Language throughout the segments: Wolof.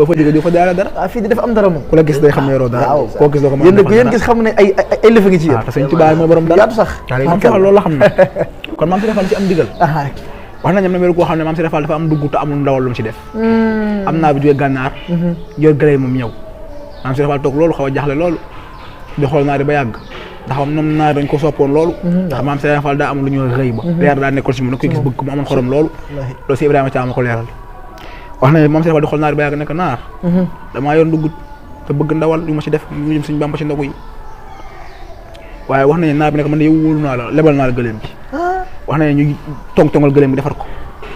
boo fa jógee di fa dara fii di dafa am dara moom ku la gis day xam ne yoroo dara waaw koo gis doo ko mën a defal yéen gis xam ne ay lëfa ngi ci yéen te sëñ Tuubaa mooy borom dara yaatu sax maam Cheikh loolu la xam ne kon maam Cheikh Fall ci am digal wax nañ am na wéru koo xam ne maam Cheikh Fall dafa am dugg te amul ndawal lu mu ci def am naa bi jógee gànnaar yor gëlay moom ñëw maam Cheikh Fall toog loolu xaw a jaxle loolu di xool naari ba yàgg ndax ñoom naar dañ ko soppoon loolu ndax maam Cheikh Fall daa amul lu ñuy rëy ba leer daa nekkoon si moom da koy gis bëgg ko mu amoon xorom loolu loolu si Ibrahima Thiam ko leeral wax na maam Cheikh Fall di xool naari ba yàgg nekk naar damaa yor dugg te bëgg ndawal yu ma ci def ñu jëm suñu Bàmba ci ndogu yi waaye wax nañu naar bi nekk man de yow wóolu naa la lebal naa la gëléem bi wax nañu ñu tong-tongal gëléem bi defar ko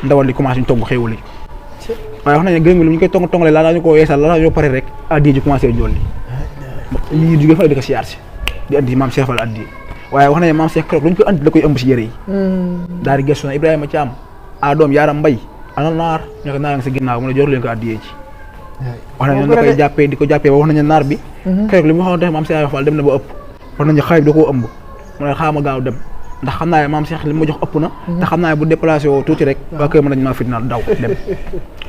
ndawal li commencé ñu togg xéewal yi waaye wax nañu gëléem bi ñu koy tong-tongalee laa ñu ko yeesal la ñu pare rek addi ji commencé jolli lii jógee fa di ko siyaar si di andi maam Cheikh Fall addi waaye wax nañu maam Cheikh keroog luñ koy andi da koy ëmb si yére yi daal di gestu na Ibrahima Thiam doom yaaram mbay ana naar ñu ko naar nga si ginnaaw mu ne jox leen ko addiyee ci wax nañu da koy jàppee di ko jàppee ba wax nañu naar bi keroog li mu xamante ne maam Cheikh Fall dem na ba ëpp wax nañu xaay bi da koo ëmb mu ne xaama gaaw dem ndax xam naa ne maam Cheikh li ma jox ëpp na te xam naa ne bu déplacé woo tuuti rek waa kër mën nañ maa fitnaal daw dem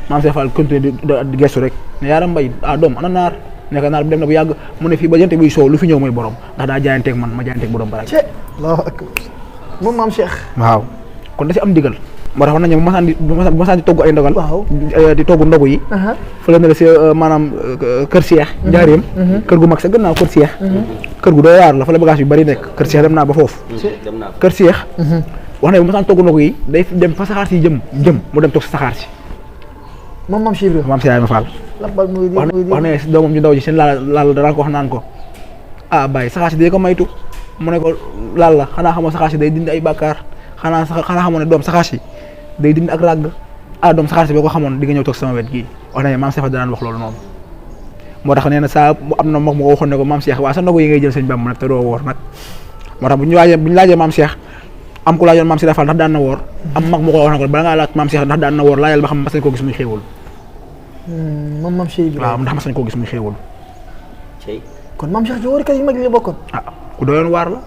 maam Cheikh Fall continué di gestu rek ne yaaram mbay doom ana naar nekk naar bi dem na bu yàgg mu ne fii ba jante buy soow lu fi ñëw mooy borom ndax daa jaayanteeg man ma jaayanteeg borom baraag Allahu akbar moom maam Cheikh waaw kon da si am digal moo tax wax nañu bu masaan di togg ay ndogal di togg ndogu yi fële na la si maanaam kër Cheikh njaareem kër gu mag sa gannaaw kër Cheikh kër gu doy waar la fa la bagage yu bari nekk kër Cheikh dem naa ba foofu kër Cheikh wax nañu bu masaan togg ndogu yi day dem fa saxaar si jëm mu dem toog si saxaar si moom maam Cheikh maam Cheikh Ibrahima Fall wax ne doomam ñu ndaw ji seen laal dara ko wax naan ko bàyyi saxaar si day ko maytu mu ne ko laal la xanaa xamoo saxaar si day dindi ay bàkkaar xanaa xamoo ne doom saxaar si day dindi ak ràgg doom saxaar si boo ko xamoon di nga ñëw toog sama wet gii wax nañu maam Cheikh daan wax loolu noonu moo tax nee na saa am na mag mu ko waxoon ne ko maam Cheikh waa sa ndogu yi ngay jël sëñ Bàmba nag te doo woor nag moo tax bu ñu laajee maam Cheikh am ku laajoon maam Cheikh Fall ndax daan na woor am mag mu ko wax ne ko bala ngaa laaj maam Cheikh ndax daan na woor laajal ba xam mas nañ koo gis muy xéewal moom maam Cheikh waaw ndax mas nañ koo gis muy xéewal kon maam Cheikh ci woorkat yi mag la bokkoon ku doyoon waar la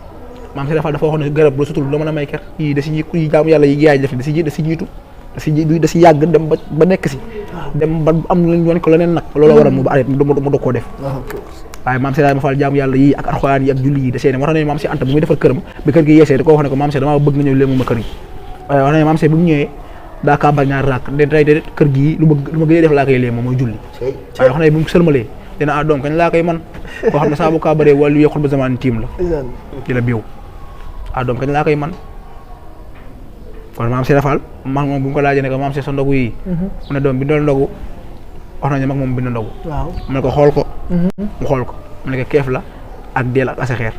maam Cheikh Fall dafa waxoon ne garab bu sutul doo mën a may ker yii da si yi jaamu yàlla yi yaay def da si jiitu da si yàgg dem ba nekk si dem ba am lañ wane ko leneen nag loolu waral mu ba arrêté mu doog koo def waaye maam Cheikh Fall jaamu yàlla yi ak alxuraan yi ak julli yi da see ne wax nañu maam Cheikh Anta bu muy defar këram bi kër gi yeesee da ko wax ne ko maam Cheikh damaa bëgg nga ñëw léemu ma kër gi waaye wax nañu maam Cheikh bu mu ñëwee daa kàmbal ñaari rakk de tey kër gii lu ma gën a def laa koy léem mooy julli waaye wax nañu bu mu sëlmalee dina doom kañ laa koy man koo xam ne saa bu kàmbaree wàllu yokkul ba zaman tiim la ci la biiw doom kañ laa koy man kon maam Cheikh Fall mag moom bu mu ko laajee ne ko maam Cheikh sa ndogu yi mu ne doom bindal ndogu wax nañu mag moom bind ndogu mu ne ko xool ko mu xool ko mu ne ko keef la ak deel ak asaxeer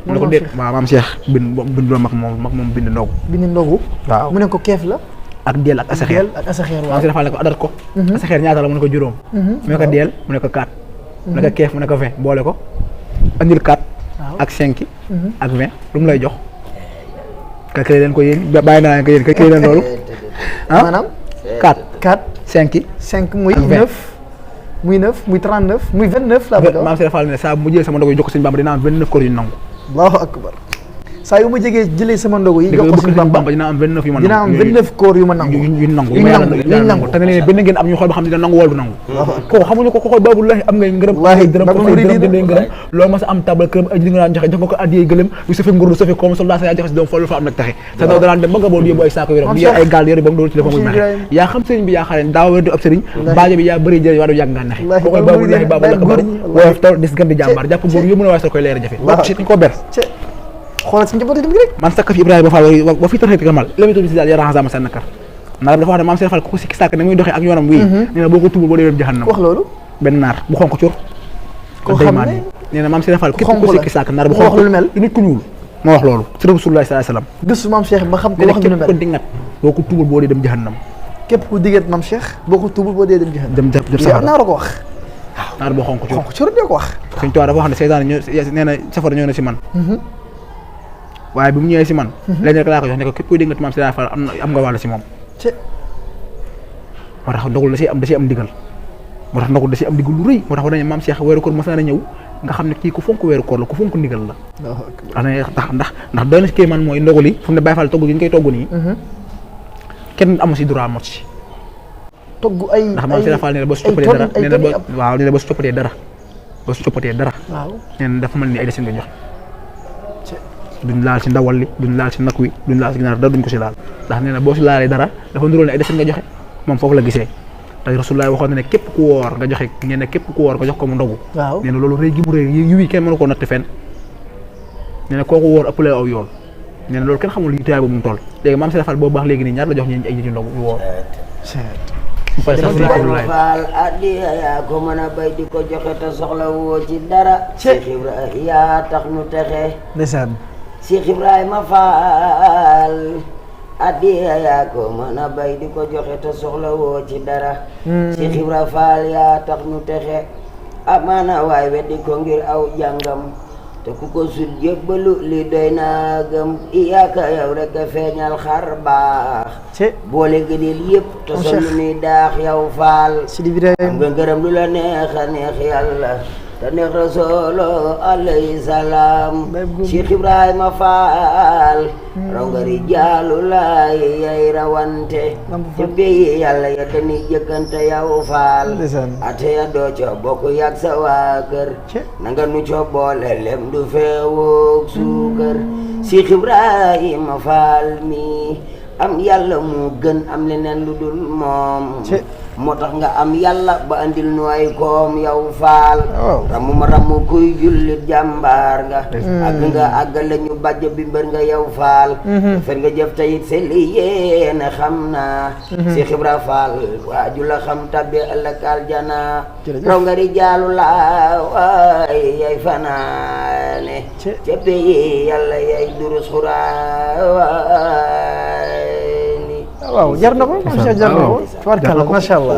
mu ne ko déet waaw maam Cheikh bind loo mag moom bind ndogu waaw mu ne ko keef la ak deel ak asaxeer maam Cheikh Fall ne ko adat ko asaxeer ñaata la mu ne ko juróom mu ne ko deel mu ne ko 4 mu ne ko keef mu ne ko 20 boole ko andil 4 ak 5 ak 20 lu mu lay jox kay leen ko yéen bàyyi naa leen ko yéen kay leen loolu maanaam 4 5 muy 9 muy 39 muy 29 la bëgg maam Cheikh Fall ne saa bu mu jëlee sama ndogu yi jox ko Sëñ Bàmba dina am 29 koor yu nangu Allahu akbar saa yu ma jëlee sama ndogu yi jox ko Sëñ Bàmba dina am 29 yu ma nangu dina am 29 koor yu ma nangu yu nangu te ne benn ngeen am ñu xool ba xam dina nangu wala du nangu kooku xamuñu ko xool baabulahi am ngay ngërëm dërëm ko jëndee ngërëm loolu ma sa am table këram ay li nga daan joxe jox nga ko addiyee gëlëm yu safee nguur safee comme soldat sa yaa joxe si doom fa am nag taxe sa daw daan dem ba nga bool yóbbu ay saako yor bi ay gaal yori ba mu doolu ci dafa muy naxe yaa xam sëriñ bi yaa xareen daa wér di ab sëriñ baajo bi yaa bëri jëriñ waa do yàgg ngaa naxe koo koy baabulahi baabula ko baru woyof taw dis gën di jàmbaar jàpp góor yóbbu na waaye sa koy leer jafe bokk si dañ ko ber xoolal si njaboot yi dem rek man sakka fi Ibrahima Fall ba fi taxee kamal lami to bi si daal yara xasama seen nakar naar dafa wax ne maam Cheikh Fall ku ko sikki sàkk ne muy doxee ak yoonam wii nee na boo ko tuubal boo dee dem jahannam wax loolu benn naar bu xonk cur ko xam ne nee na maam Cheikh Fall képp ku ko sikki sàkk naar bu xonk lu mel nit ku ñuul moo wax loolu ci Rasulullah sallallahu alayhi wasallam gëstu maam Cheikh ba xam ko wax lu mel ko dingat boo ko tuubal boo dee dem jahannam képp ku diggante maam Cheikh boo ko tuubal boo dee dem jahannam dem safara naar ko wax naar boo xonk cur de ko wax Sëñ Tuubaa dafa wax ne seytaane nee na safara ñëw na si man waaye bi mu ñëwee si man léegi rek laa ko jox ne ko képp kuy dégg maam Cheikh Fall am nga wàll si moom moo tax ndogul da si am ndigal moo tax ndogul da si am ndigal lu rëy moo tax dañu maam Cheikh weeru koor mas na ñëw nga xam ne kii ku fonk weeru koor la ku fonk ndigal la ndax doy na si kéemaan mooy ndogul yi fu mu ne Baye Fall togg gi ñu koy togg nii kenn amu si droit mot si togg ay ndax maam Cheikh Fall nee na boo si coppatee dara nee na waaw nee na boo si coppatee dara boo si coppatee dara waaw nee na dafa mel ni ay desin nga joxe duñ laal si ndawal li duñ laal si nag wi duñ laal si ginaar dara duñ ko si laal ndax nee na boo si laalee dara dafa nduróol ne ay desin nga joxe moom foofu la gisee te Rasulullah waxoon na ne képp ku woor nga joxe nee na képp ku woor nga jox ko mu ndogu waaw nee na loolu rëy gi mu rëy yu wi kenn mënu koo natt fenn nee na kooku woor ëppale aw yoon nee na loolu kenn xamul yu taay boobu mu toll léegi maam Cheikh Fall boobu baax léegi nii ñaar la jox ñi ay nit yu ndogu yu woor Faal addiya yaa ko mën a bay di ko joxe te soxla woo ci dara Cheikh Ibrahima yaa tax nu texe ndeysaan Cheikh Ibrahima Faal addiya yaa ko mën a bay di ko joxe te soxla woo ci dara Cheikh Ibrahima Faal yaa tax nu texe amaana waay weddi ko ngir aw jàngam te ku ko sut jébbalu li doy naa gëm iyaaka yow rek a feeñal xar baax boole gëneel yëpp te sol ni daax yow Faal Sidi Ibrahima am nga ngërëm lu la neex a neex yàlla te neex Rasuulu alayhi salaam Cheikh Ibrahima Faal raw nga rijaalu laay yay rawante ci pays yàlla ya dañuy jëkkante yow Faal ate ya doo co bokk yàgg sa waa kër nanga nu co boole lem du feewoog suukar Cheikh Ibrahima Faal mi am yàlla mu gën am leneen lu dul moom moo tax nga am yàlla ba andil nu ay koom yow Faal ramu ma ramu kuy jullit jàmbaar nga àggale ñu bàjj bi mbër nga yow Faal fen nga jëf tayit seli yéene xam naa Cheikh Ibra Faal waaju la xam tabbi ëllëg aljana raw nga rijaalu laa waay yay fanaane ca pays yàlla yay durus xuraay waaw jar na ko jar na ko tubaarkalla macha allah